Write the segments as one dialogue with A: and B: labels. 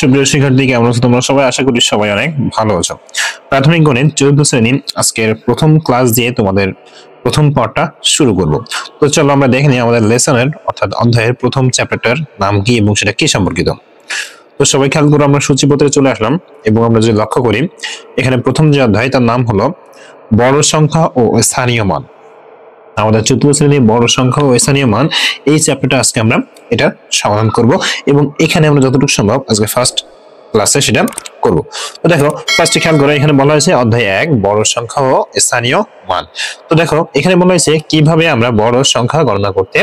A: সুপ্রিয় শিক্ষার্থী, কেমন আছো তোমরা সবাই? আশা করি সবাই অনেক ভালো আছো। প্রাথমিক গণিত 14th শ্রেণী আজকের প্রথম ক্লাস দিয়ে তোমাদের প্রথম পার্টটা শুরু করব। তো চলো আমরা দেখে নিই আমাদের লেসনের অর্থাৎ অধ্যায়ের প্রথম চ্যাপ্টারটার নাম কি এবং সেটা কি সম্পর্কিত। তো সবাই খেয়াল করো, আমরা সূচিপত্রে চলে আসলাম এবং আমরা যদি লক্ষ্য করি এখানে প্রথম যে অধ্যায় তার নাম হলো বড় সংখ্যা ও স্থানীয় মান। আমাদের 14th শ্রেণীর বড় সংখ্যা ও স্থানীয় মান এই চ্যাপ্টারটা আজকে আমরা এটা সমাধান করব এবং এখানে আমরা যতটুকু সম্ভব আজকে ফার্স্ট ক্লাসে সেটা করব। তো দেখো ফার্স্টে খেয়াল করো, এখানে বলা হয়েছে অধ্যায় 1 বড় সংখ্যা ও স্থানীয় মান। তো দেখো এখানে বলা হয়েছে কিভাবে আমরা বড় সংখ্যা গণনা পড়তে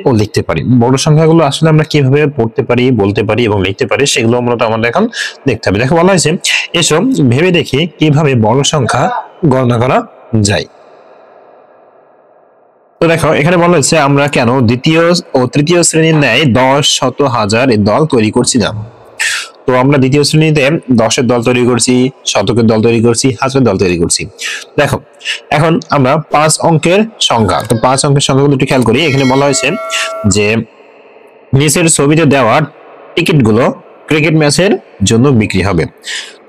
A: ও লিখতে পারি। বড় সংখ্যাগুলো আসলে আমরা কিভাবে পড়তে পারি, বলতে পারি এবং লিখতে পারি সেগুলো মূলত আমাদের এখন দেখতে হবে। দেখো বলা হয়েছে এসব ভেবে দেখি কিভাবে বড় সংখ্যা গণনা করা যায়। তো দেখো এখানে বলা হয়েছে আমরা কেন দ্বিতীয় ও তৃতীয় শ্রেণীর ন্যায় 10, শত, হাজার এর দল তৈরি করছি না। তো আমরা দ্বিতীয় শ্রেণীতে 10-এর দল তৈরি করছি, শতকের দল তৈরি করছি, হাজারের দল তৈরি করছি। দেখো এখন আমরা 5 অঙ্কের সংখ্যা, তো 5 অঙ্কের সংখ্যাগুলো একটু খেয়াল করি। এখানে বলা হয়েছে যে নিচের ছবিতে দেওয়া টিকিটগুলো ক্রিকেট ম্যাচের জন্য বিক্রি হবে।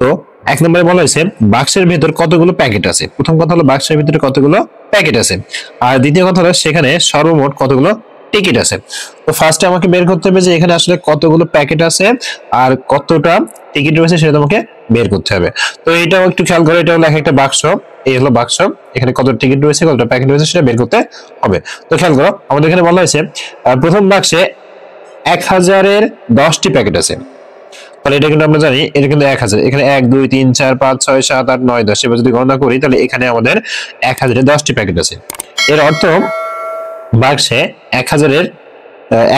A: তো এক নম্বরে বলা হয়েছে বাক্সের ভেতর কতগুলো প্যাকেট আছে। প্রথম কথা হলো বাক্সের ভিতরে কতগুলো প্যাকেট আছে, আর দ্বিতীয় কথা হলো সেখানে সর্বমোট কতগুলো টিকিট আছে। তো ফার্স্টে আমাকে বের করতে হবে যে এখানে আসলে কতগুলো প্যাকেট আছে আর কতটা টিকিট রয়েছে সেটা তোমাকে বের করতে হবে। তো এটাও একটু খেয়াল করো, এটা হলো একটা বাক্স, এই হলো বাক্স, এখানে কত টিকিট রয়েছে কতটা প্যাকেট রয়েছে সেটা বের করতে হবে। তো খেয়াল করো আমাদের এখানে বলা হয়েছে প্রথম বাক্সে 1000-এর 10টি প্যাকেট আছে। তাহলে এটা কিন্তু আমরা জানি এটা কিন্তু 1000, এখানে 1 2 3 4 5 6 7 8 9 10 এবার যদি গণনা করি তাহলে এখানে আমাদের 1000-এর 10টি প্যাকেট আছে। এর অর্থ বাক্সে 1000-এর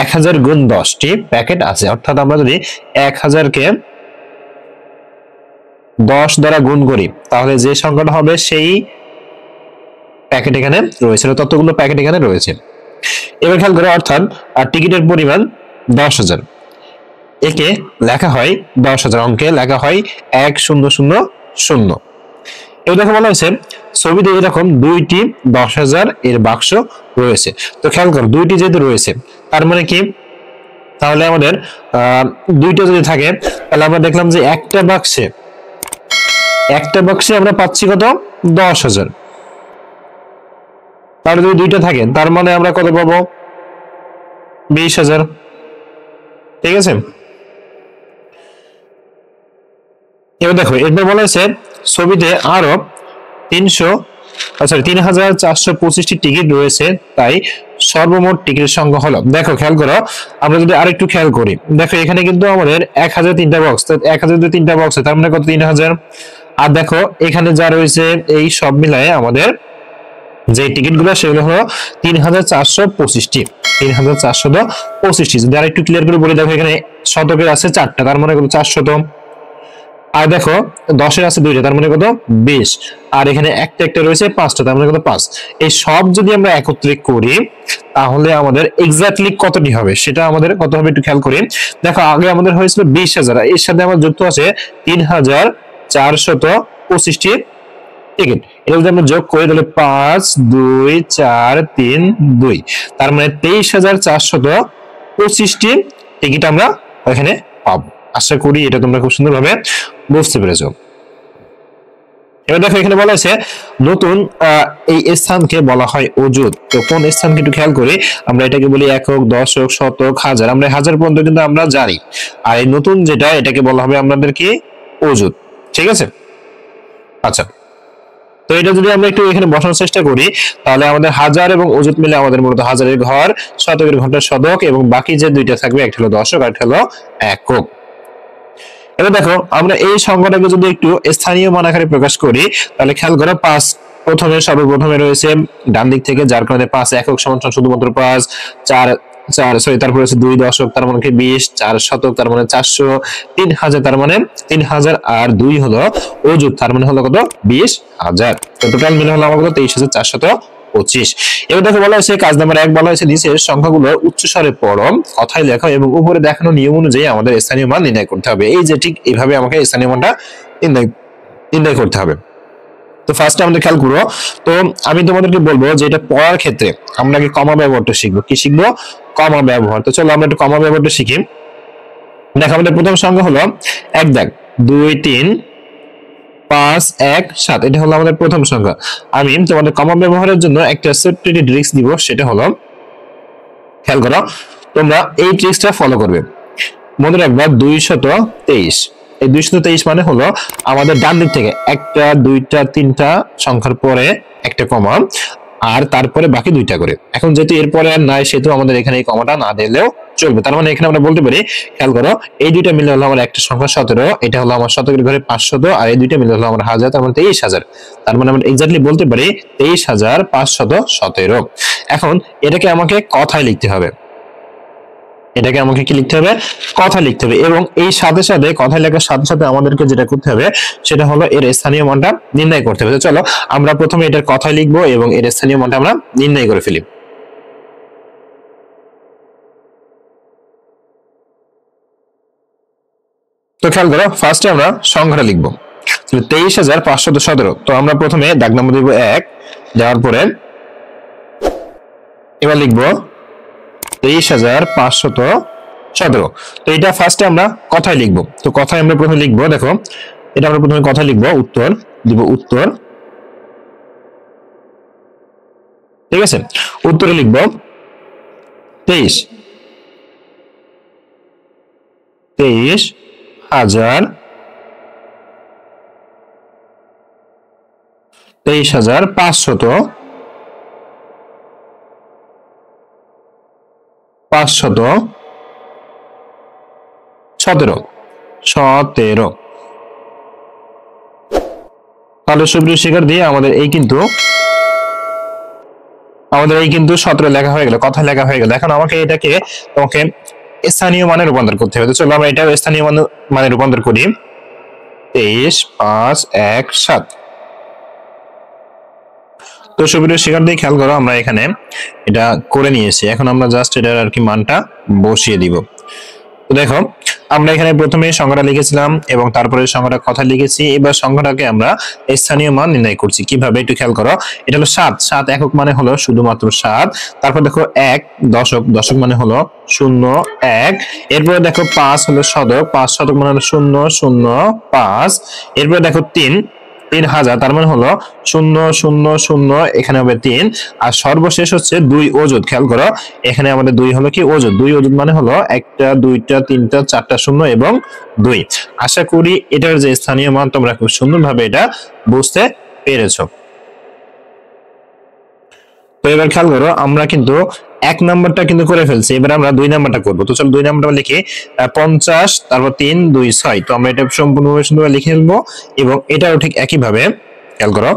A: 1000 গুণ 10টি প্যাকেট আছে। অর্থাৎ আমরা যদি 1000-কে 10 দ্বারা গুণ করি তাহলে যে সংখ্যাটা হবে সেই প্যাকেট এখানে রয়েছে, ততগুলো প্যাকেট এখানে রয়েছে। এবার খেয়াল করো অর্থাৎ টিকিটের পরিমাণ 10,000, একে লেখা হয় 10,000, অঙ্কে লেখা হয় 1000। এবার দেখো বলা হয়েছে ছবিতে এরকম 2টি 10,000 এর বাক্স রয়েছে। তো খেয়াল করো 2টি যেহেতু রয়েছে তার মানে কি, তাহলে আমাদের 2টা যদি থাকে তাহলে আমরা দেখলাম যে একটা বাক্সে আমরা পাচ্ছি কত 10,000। তাহলে যদি 2টা থাকে তার মানে আমরা কত পাবো 20,000। ঠিক আছে, এবার দেখো এরপর বলা হয়েছে ছবিতে আরো 3,425টি টিকিট রয়েছে, তাই সর্বমোট টিকিটের সংখ্যা হলো। দেখো খেয়াল করো আমরা যদি আরেকটু খেয়াল করি, দেখো এখানে কিন্তু আমাদের 1000 3টা বক্স, তো 1000 যদি 3টা বক্স তার মানে কত 3000। আর দেখো এখানে যা রয়েছে এই সব মিলায়ে আমাদের যে টিকিট গুলো সেগুলো হলো 3,425টি। 3,425টি যদি আরেকটু ক্লিয়ার করে বলি, দেখো এখানে শতকের আছে 4টা তার মানে কত 400, আর দেখো 10-এর আছে 2টা তার মানে কত 20, আর এখানে একটা রয়েছে 5টা তার মানে কত 5। এই সব যদি আমরা একত্রিত করি তাহলে আমাদের এক্স্যাক্টলি কতটি হবে সেটা আমাদের কত হবে একটু খেয়াল করি। দেখো আগে আমাদের হয়েছিল 20,000, এর সাথে আমার যুক্ত আছে 3,425টি টিকিট। এটা যদি আমরা যোগ করি তাহলে 5 2 4 3 2 তার মানে 23,425টি টিকিট আমরা এখানে পাবো। আশা করি এটা তোমরা খুব সুন্দরভাবে বুঝতে পেরেছো। এবার দেখো এখানে বলা আছে নতুন এই স্থানকে বলা হয় অযুত। তো কোন স্থানকে একটু খেয়াল করি, আমরা এটাকে বলি একক, দশক, শতক, হাজার। আমরা হাজার পর্যন্ত কিন্তু আমরা জানি, আর এই নতুন যেটা এটাকে বলা হবে আমাদের কি অযুত। ঠিক আছে, আচ্ছা তো এটা যদি আমরা একটু এখানে বসানোর চেষ্টা করি তাহলে আমাদের হাজার এবং অযুত মিলে আমাদের মূলত হাজারের ঘর, শতকের ঘরটা শতক এবং বাকি যে 2টা থাকবে একটা হলো দশক আর একটা হলো একক। এবার দেখো আমরা এই সংখ্যাটাকে যদি একটু স্থানীয় মান আকারে প্রকাশ করি তাহলে খেয়াল করো 5 সর্বপ্রথমে রয়েছে ডান দিক থেকে, যার কারণে 5 একক সমান শুধুমাত্র 5, 4 তারপরে আছে 2 দশক তার মানে কি 20, 4 শতক তার মানে 400, 3,000 তার মানে 3,000 আর 2 হলো অযুত তার মানে হলো কত 20,000। তো টোটাল মিলে হলো আমাদের 23,425। এবার দেখো বলা হয়েছে কাজ নাম্বার 1 বলা হয়েছে নিচের সংখ্যাগুলো উচ্চস্বরে পড়ো, কথায় লেখো এবং উপরে দেখানো নিয়ম অনুযায়ী আমাদের স্থানীয় মান নির্ণয় করতে হবে। এই যে ঠিক এইভাবে আমাকে স্থানীয় মানটা নির্ণয় করতে হবে। তো ফার্স্টে আমাদের খেয়াল করো, তো আমি তোমাদেরকে বলবো যে এটা পড়ার ক্ষেত্রে আমরা কি কমা ব্যবহারটা শিখবো। কি শিখবো? কমা ব্যবহার। তো চলো আমরা একটু কমা ব্যবহারটা শিখি। দেখো আমাদের প্রথম সংখ্যা হলো 1 দাগ 2 3 5 1 7, এটা হলো আমাদের প্রথম সংখ্যা। আমি তোমাদের কমা ব্যবহারের জন্য একটা ছোট্ট ট্রিক্স দিব, সেটা হলো খেয়াল করো, তোমরা এই ট্রিক্সটা ফলো করবে। মনে রাখবা 223, এই 223 মানে হলো আমাদের ডান দিক থেকে একটা দুইটা তিনটা সংখ্যার পরে একটা কমা আর তারপরে বাকি দুইটা করে। এখন যেহেতু এরপরে আর নাই সেহেতু আমাদের এখানে এই কমাটা না দিলেও চলবে। তার মানে এখানে আমরা বলতে পারি, খেয়াল করো, এই দুইটা মিলে হলো আমার একটা সংখ্যা 17, এটা হলো আমার শতকের ঘরে 500, আর এই দুইটা মিলে হলো আমার 1000, তার মানে 23,000। তার মানে আমরা এক্স্যাক্টলি বলতে পারি 23,517। এখন এটাকে আমাকে কথায় লিখতে হবে, এটাকে আমাকে কি লিখতে হবে, কথা লিখতে হবে। এবং এই সাথে সাথে কথা লেখার সাথে সাথে আমাদেরকে যেটা করতে হবে সেটা হলো এর স্থানীয় মানটা নির্ণয় করতে হবে। চলো আমরা প্রথমে এটার কথা লিখবো এবং এর স্থানীয় মানটা আমরা নির্ণয় করে ফেলি। তো খেয়াল করো, ফার্স্টে আমরা সংখ্যাটা লিখবো 23,517। তো আমরা প্রথমে দাগ নম্বর দিব 1, দেওয়ার পরে এবার লিখবো 23,517। তো এটা ফার্স্টে আমরা কথায় লিখবো। তো কথায় আমরা প্রথমে লিখবো, দেখো এটা আমরা প্রথমে কথা লিখবো, উত্তর দিব উত্তর, ঠিক আছে। উত্তরে লিখবো 23,517। তাহলে সুপ্রিয় শিক্ষার্থী আমাদের এই কিন্তু 17 লেখা হয়ে গেল, কথা লেখা হয়ে গেল। এখন আমাকে এটাকে তোমাকে স্থানীয় মানে রূপান্তর করতে হবে। তো চলো আমরা এটাও স্থানীয় মানে রূপান্তর করি। 23,517। তো সুপ্রিয় শিক্ষার্থী খেয়াল করো, আমরা এখানে এটা করে নিয়েছি। এখন আমরা জাস্ট এটার আর কি মানটা বসিয়ে দিব। তো দেখো আমরা এখানে প্রথমে সংখ্যাটা লিখেছিলাম এবং তারপরে সংখ্যাটা কথা লিখেছি। এবার সংখ্যাটাকে আমরা স্থানীয় মান নির্ণয় করছি কিভাবে, একটু খেয়াল করো। এটা হলো 7, 7 একক মানে হলো শুধুমাত্র 7। তারপর দেখো 1 দশক, দশক মানে হলো 0 1। এরপরে দেখো 5 হলো শতক, 5 শতক মানে হলো 0 0 5। এরপরে দেখো 3,000, তার মানে হলো 0 0 0, এখানে হবে 3। আর সর্বশেষ হচ্ছে 2 অযুত। খেয়াল করো এখানে আমাদের 2 হলো কি অযুত, 2 অযুত মানে হলো 1টা 2টা 3টা 4টা 0 এবং 2। আশা করি এটার যে স্থানীয় মান তোমরা খুব সুন্দরভাবে এটা বুঝতে পেরেছো। তো এবার খেয়াল করো আমরা কিন্তু 1 নাম্বারটা কিন্তু করে ফেলছি, এবার আমরা 2 নাম্বারটা করবো। তো চলো 2 নাম্বারটা লিখি 50, তারপর 3 2 6। তো আমরা এটা সম্পূর্ণভাবে সুন্দরভাবে লিখে ফেলবো এবং এটাও ঠিক একইভাবে খেয়াল করো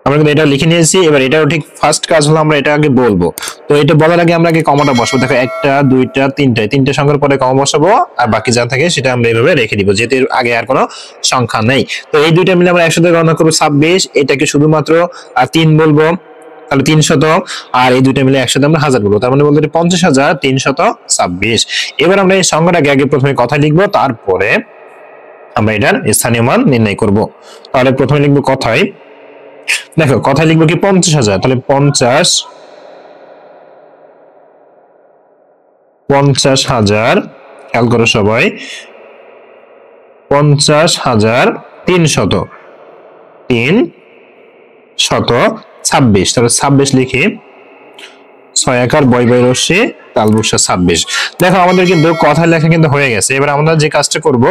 A: আমরা কিন্তু এটা লিখে নিয়েছি। এবার এটাও ঠিক ফার্স্ট কাজ হলো আমরা এটা আগে বলবো। তো এটা বলার আগে আমরা আগে কমাটা বসাবো। দেখো 1টা 2টা 3টে সংখ্যার পরে কমা বসাবো আর বাকি যা থাকে সেটা আমরা এইভাবে রেখে দিব, যেহেতু আগে আর কোনো সংখ্যা নেই। তো এই দুইটা মিলে আমরা একসাথে গণনা করবো 26। এটাকে শুধুমাত্র 3 বলবো, তাহলে 300। আর এই দুইটা মিলে একসাথে আমরা 1000 বলবো, তার মানে বলতে 50,326। এবার আমরা এই সংখ্যাটাকে আগে প্রথমে কথা লিখবো, তারপরে আমরা এটার স্থানীয় মান নির্ণয় করব। তাহলে প্রথমে লিখবো কথায়, দেখো কথায় লিখবো কি 50,000, তাহলে 50,000 খেয়াল করো সবাই, 50,326। তাহলে 26 লিখি, 6 একার বয় বয় রশ্মি তালবুসা 26। দেখো আমাদের কিন্তু কথা লেখা কিন্তু হয়ে গেছে। এবার আমরা যে কাজটা করব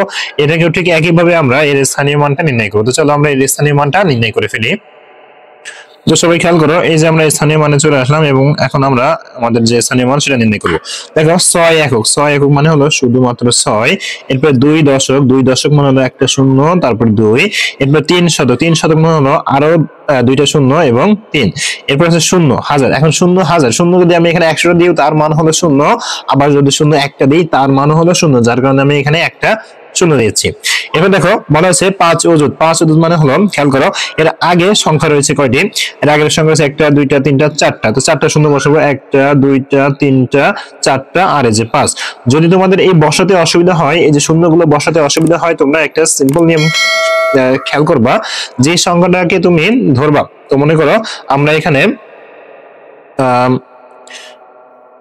A: এটাকেও ঠিক একইভাবে আমরা এর স্থানীয় মানটা নির্ণয় করবো। তো চলো আমরা এর স্থানীয় মানটা নির্ণয় করে ফেলি। তো সবাই খেয়াল করো, এই যে আমরা স্থানীয় মানে চলে আসলাম এবং এখন আমরা আমাদের যে স্থানীয় মান সেটা নির্ণয় করবো। দেখো 6 একক, 6 একক মানে হলো শুধুমাত্র 6। এরপর 2 দশক, 2 দশক মানে হলো একটা শূন্য, তারপর 2। এরপর 3 শতক, 3 শতক মানে হলো আরো 2টা শূন্য এবং 3। এরপর আছে 0,000। এখন 0,000, শূন্য যদি আমি এখানে 100 দিই তার মান হলো 0, আবার যদি 0 একটা দিই তার মান হলো 0, যার কারণে আমি এখানে একটা 0 দিয়েছি। এবার দেখো বলা হচ্ছে 5 অযুত, 5 অযুত মানে হলো খেয়াল করো এর আগে সংখ্যা রয়েছে কয়টি, এর আগের সংখ্যা হচ্ছে 1টা 2টা 3টা 4টা। তো 4টা শূন্য বসাবো, 1টা 2টা 3টা 4টা আর এই যে 5। যদি তোমাদের এই বসাতে অসুবিধা হয়, এই যে শূন্যগুলো বসাতে অসুবিধা হয়, তোমরা একটা সিম্পল নিয়ম খেয়াল করবা, যে সংখ্যাটাকে তুমি ধরবা। তো মনে করো আমরা এখানে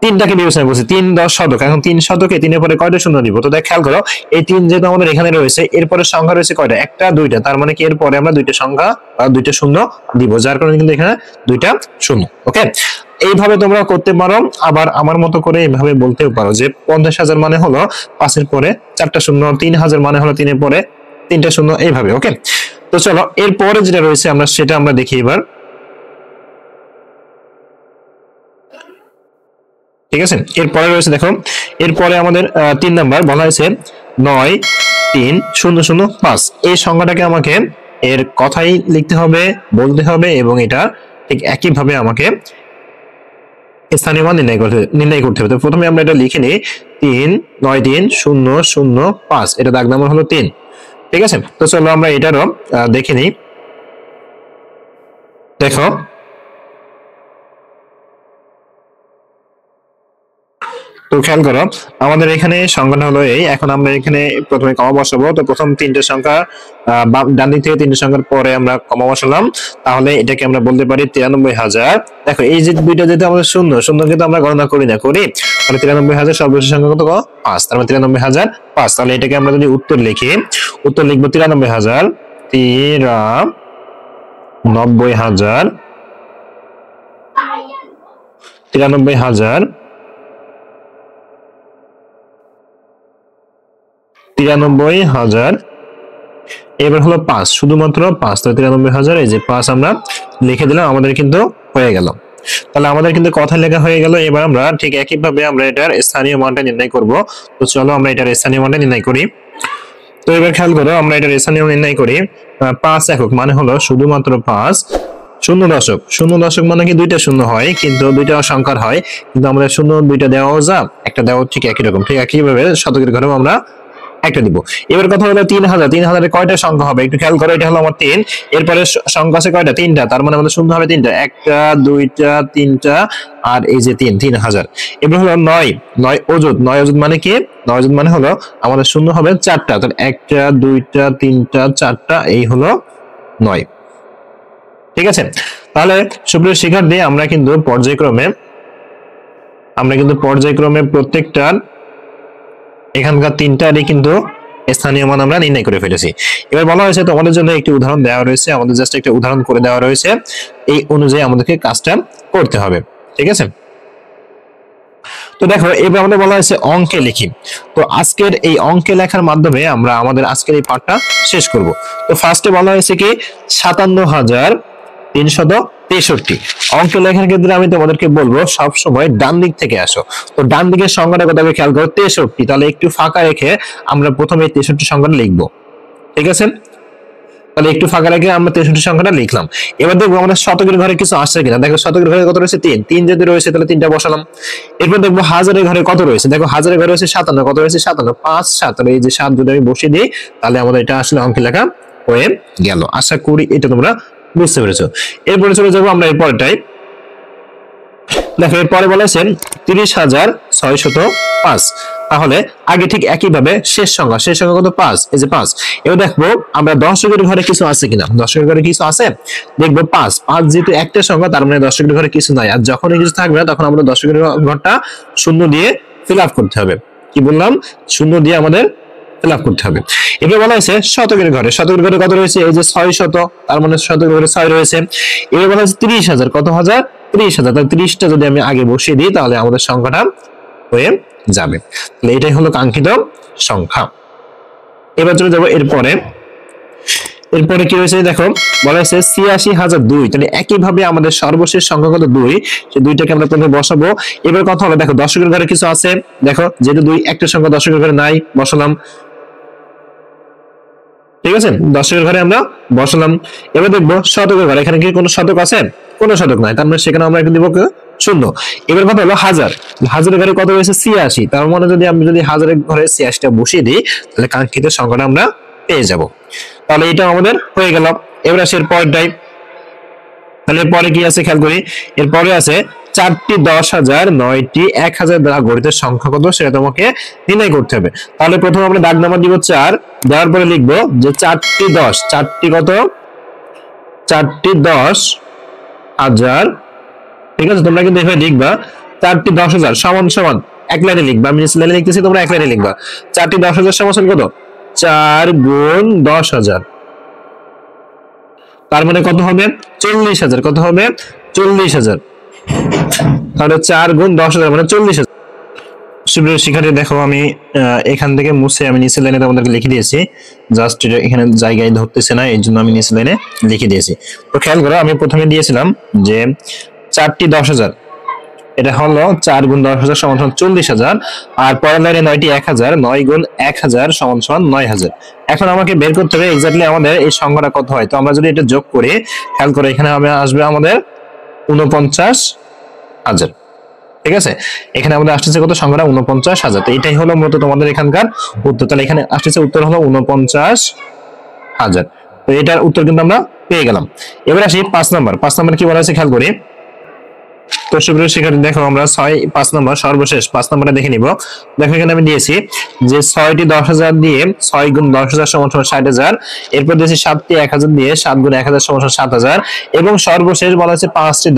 A: তিনটাকে বিবেচনা করছি, 3 10 শতক। এখন 3 শতকে 3 এর পরে কয়টা শূন্য দিব? তো দেখ খেয়াল করো, এই 3 যেহেতু আমাদের এখানে রয়েছে, এরপরে সংখ্যা রয়েছে কয়টা? একটা দুইটা, তার মানে কি এরপরে আমরা দুইটা সংখ্যা বা দুইটা শূন্য দিব, যার কারণে কিন্তু এখানে দুইটা শূন্য। ওকে, এইভাবে তোমরা করতে পারো। আবার আমার মতো করে এইভাবে বলতেও পারো যে 50,000 মানে হলো 5 এর পরে 4টা শূন্য, 3,000 মানে হলো 3 এর পরে 3টা শূন্য, এইভাবে। ওকে, তো চলো এরপরে যেটা রয়েছে আমরা সেটা আমরা দেখি এবার। ঠিক আছে, এরপরে রয়েছে দেখো, এরপরে আমাদের 3 নাম্বার বলা হয়েছে 93005। এই সংখ্যাটাকে আমাকে এর কথাই লিখতে হবে, বলতে হবে, এবং এটা ঠিক একইভাবে আমাকে স্থানীয় মান নির্ণয় করতে হবে। তো প্রথমে আমরা এটা লিখে নিই, 3930005, এটা দাগ নাম্বার হলো 3। ঠিক আছে, তো চলো আমরা এটারও দেখে নিই। দেখো, তো খেয়াল করো, আমাদের এখানে সংখ্যাটা হলো এই। এখন আমরা এখানে প্রথমে কমা বসাবো। তো প্রথম 3টে সংখ্যা ডান দিক থেকে 3টে সংখ্যার পরে আমরা কমা বসালাম, তাহলে এটাকে আমরা বলতে পারি 93,000। দেখো এই যে দুইটা যেহেতু আমাদের শূন্য, শূন্য কিন্তু আমরা গণনা করি না, করি? তাহলে 93,000 সর্বশেষ সংখ্যা কত? 5, তার মানে 93,005। তাহলে এটাকে আমরা যদি উত্তর লিখি, উত্তর লিখবো 93,000, 93,000, 93,000, 93,000, এবার হলো 5, শুধুমাত্র 5। তো 93,000, এই যে 5 আমরা লিখে দিলাম, আমাদের কিন্তু হয়ে গেল। তাহলে আমাদের কিন্তু কথা লেখা হয়ে গেল। এবার আমরা ঠিক একইভাবে আমরা এটার স্থানীয় মানটা নির্ণয় করব। তো চলো আমরা এটার স্থানীয় মানটা নির্ণয় করি। তো এবার খেয়াল করো, আমরা এটার স্থানীয় নির্ণয় করি। 5 একক মানে হলো শুধুমাত্র 5। শূন্য দশক, শূন্য দশক মানে কি দুইটা শূন্য হয়, কিন্তু দুইটা সংখ্যার হয়, কিন্তু আমাদের শূন্য দুইটা দেওয়াও যা, একটা দেওয়া ঠিক একই রকম। ঠিক একইভাবে শতকের ঘরেও আমরা একটা দিব। এবার কথা হলো 3,000, 3,000 কয়টা সংখ্যা হবে একটু খেয়াল করো। এটা হলো আমার 3, এরপরে সংখ্যা আছে কয়টা? 3টা, তার মানে আমাদের শূন্য হবে 3টা, একটা দুইটা তিনটা, আর এই যে 3,000। এবার হলো 9, 9 অযুত, 9 অযুত মানে কি? 9 অযুত মানে হলো আমাদের শূন্য হবে 4টা, তাহলে একটা দুইটা তিনটা চারটা, এই হলো 9। ঠিক আছে, তাহলে সুপ্রিয় শিক্ষার্থী, আমরা কিন্তু পর্যায়ক্রমে প্রত্যেকটার এখানকার 3টারই কিন্তু স্থানীয় মান আমরা নির্ণয় করে ফেলেছি। এবার বলা হয়েছে তোমাদের জন্য একটি উদাহরণ দেওয়া রয়েছে, আমাদের জাস্ট একটা উদাহরণ করে দেওয়া রয়েছে, এই অনুযায়ী আমাদেরকে কাজটা করতে হবে। ঠিক আছে, তো দেখো এবার আমাদের বলা হয়েছে অঙ্কে লিখি। তো আজকের এই অঙ্কে লেখার মাধ্যমে আমরা আমাদের আজকের এই পাঠটা শেষ করব। তো ফার্স্টে বলা হয়েছে কি 57,363। অঙ্ক লেখার ক্ষেত্রে আমি তোমাদেরকে বলবো সব সময় ডান দিক থেকে আসো। তো ডান দিকের সংখ্যাটা কথা খেয়াল করো, 63। তাহলে একটু ফাঁকা রেখে আমরা প্রথমে 63 সংখ্যাটা লিখবো। ঠিক আছে, তাহলে একটু ফাঁকা রেখে আমরা 63 সংখ্যাটা লিখলাম। এবার দেখবো আমাদের শতকের ঘরে কিছু আসছে কিনা। দেখো শতকের ঘরে কত রয়েছে? 3। 3 যদি রয়েছে তাহলে 3টা বসালাম। এরপর দেখবো হাজারের ঘরে কত রয়েছে। দেখো হাজারের ঘরে রয়েছে 57, কত রয়েছে? 57, 5 7, তাহলে এই যে 7 যদি আমি বসিয়ে দিই, তাহলে আমাদের এটা আসলে অঙ্কে লেখা হয়ে গেল। আশা করি এটা তোমরা বুঝতে পেরেছো। এরপরে চলে যাবো আমরা এরপরটাই। দেখো এরপরে বলা হয়েছে 30,605। তাহলে আগে ঠিক একইভাবে শেষ সংখ্যা কত? 5, এই যে 5। এবার দেখবো আমরা দশকের ঘরে কিছু আছে কিনা। দশকের ঘরে কিছু আছে, দেখবো 5। 5 যেহেতু একটা সংখ্যা, তার মানে দশকের ঘরে কিছু নাই। আর যখনই কিছু থাকবে না, তখন আমাদের দশকের ঘরটা শূন্য দিয়ে ফিল আপ করতে হবে। কি বললাম? শূন্য দিয়ে আমাদের ফিল আপ করতে হবে। এবার বলা হয়েছে শতকের ঘরে। শতকের ঘরে কত রয়েছে? এই যে 600, তার মানে শতকের ঘরে 6 রয়েছে। এবার বলা হয়েছে 30,000, কত হাজার? 30,000। তাহলে 30টা যদি আমি আগে বসিয়ে দিই, তাহলে আমাদের সংখ্যাটা হয়ে যাবে। তাহলে এটাই হলো কাঙ্ক্ষিত সংখ্যা। এবার চলে যাবো এরপরে কি রয়েছে দেখো, বলা হয়েছে 86,002। তাহলে একইভাবে আমাদের সর্বশেষ সংখ্যা কত? 2, সেই 2টাকে আমরা প্রথমে বসাবো। এবার কথা হলো দেখো দশকের ঘরে কিছু আছে, দেখো যেহেতু 2 একটা সংখ্যা দশকের ঘরে নাই, বসালাম। ঠিক আছে, দশকের ঘরে আমরা বসালাম। এবার দেখবো শতকের ঘরে, এখানে কি কোনো শতক আছে? কোনো শতক নাই, তার মানে সেখানে আমরা দিব শূন্য। এবার কথা হলো হাজার। হাজারের ঘরে কত রয়েছে? 86। তার মানে আমি যদি হাজারের ঘরে 86টা বসিয়ে দিই, তাহলে কাঙ্ক্ষিত সংখ্যাটা আমরা পেয়ে যাব। তাহলে এটা আমাদের হয়ে গেল। এবার আসে পরেরটাই। তাহলে পরে কি আছে খেয়াল করি। এরপরে আছে 4টি 10,000, 9টি 1,000 দ্বারা গঠিত সংখ্যা কত, সেটা তোমাকে নির্ণয় করতে হবে। তাহলে প্রথমে আমরা দাগ নাম্বার দিব 4, দেওয়ার পরে লিখবো যে 4টি 10, 4টি কত? 4টি 10,000। ঠিক আছে, তোমরা কিন্তু এভাবে লিখবা 4টি 10,000 সমান সমান এক লাইনে লিখবা, আমি নিচে লাইনে লিখতেছি, তোমরা এক লাইনে লিখবা। 4টি 10,000 সমান সমান কত? 4 গুণ 10,000, তার মানে কত হবে? 40,000। কত হবে? 40,000। তাহলে 4 গুণ 10,000 মানে 40,000। সুপ্রিয় শিক্ষার্থী দেখো, আমি এখান থেকে মুছে আমি নিচে লাইনে তোমাদেরকে লিখে দিয়েছি, জাস্ট এখানে জায়গায় ধরতেছে না, এই জন্য আমি নিচে লাইনে লিখে দিয়েছি। তো খেয়াল করো, আমি প্রথমে দিয়েছিলাম যে 4টি 10,000, এটা হলো 4 গুণ 10,000 সমান সমান 40,000, আর পরের লাইনে 9টি 1,000, 9 গুণ 1,000 সমান সমান 9,000। এখন আমাকে বের করতে হবে এক্স্যাক্টলি আমাদের এই সংখ্যাটা কত হয়। তো আমরা যদি এটা যোগ করি, খেয়াল করে এখানে আসবে আমাদের 49,000। ঠিক আছে, এখানে আমাদের আসতেছে কত? সংখ্যাটা 49,000। তো এটাই হলো মূলত তোমাদের এখানকার উত্তর। তাহলে এখানে আসতেছে উত্তর হলো 49,000। তো এটার উত্তর কিন্তু আমরা পেয়ে গেলাম। এবার আসি 5 নাম্বার। 5 নাম্বার কি বলা আছে খেয়াল করি। তো সুপ্রিয় শিক্ষার্থী দেখো, আমরা 5 নাম্বার সর্বশেষ 5 নাম্বারটা দেখে নিব। দেখো এখানে আমি দিয়েছি যে 6টি 10,000 দিয়ে 6 গুণ 10,000 সমান সমান 60,000, এরপর দিয়েছি 7টি 1,000 দিয়ে 7 গুণ 1,000 সমান সমান 7,000, এবং সর্বশেষ বলা হচ্ছে 5টি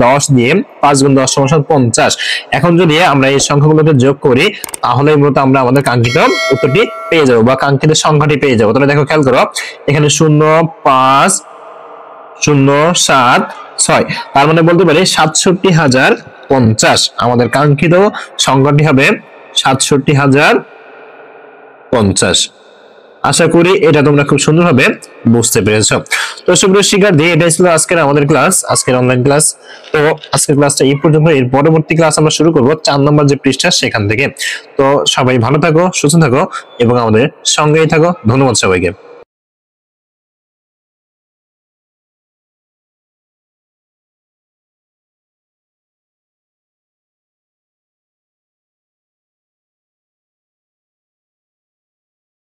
A: 10 দিয়ে 5 গুণ 10 সমান সমান 50। এখন যদি আমরা এই সংখ্যাগুলোকে যোগ করি, তাহলে মূলত আমরা আমাদের কাঙ্ক্ষিত উত্তরটি পেয়ে যাবো বা কাঙ্ক্ষিত সংখ্যাটি পেয়ে যাবো। তাহলে দেখো খেয়াল করো, এখানে 0 5 0 7 6, তার মানে বলতে পারি 67,050। আমাদের কাঙ্ক্ষিত সংখ্যাটি হবে 67,050। আশা করি এটা তোমরা খুব সুন্দরভাবে বুঝতে পেরেছো। তো সুপ্রিয় শিক্ষার্থী, এটাই ছিল আজকের আমাদের ক্লাস, আজকের অনলাইন ক্লাস। তো আজকের ক্লাসটা এই পর্যন্ত। এর পরবর্তী ক্লাস আমরা শুরু করব 4 নম্বর যে পৃষ্ঠা সেখান থেকে। তো সবাই ভালো থাকো, সুস্থ থাকো এবং আমাদের সঙ্গেই থাকো। ধন্যবাদ সবাইকে।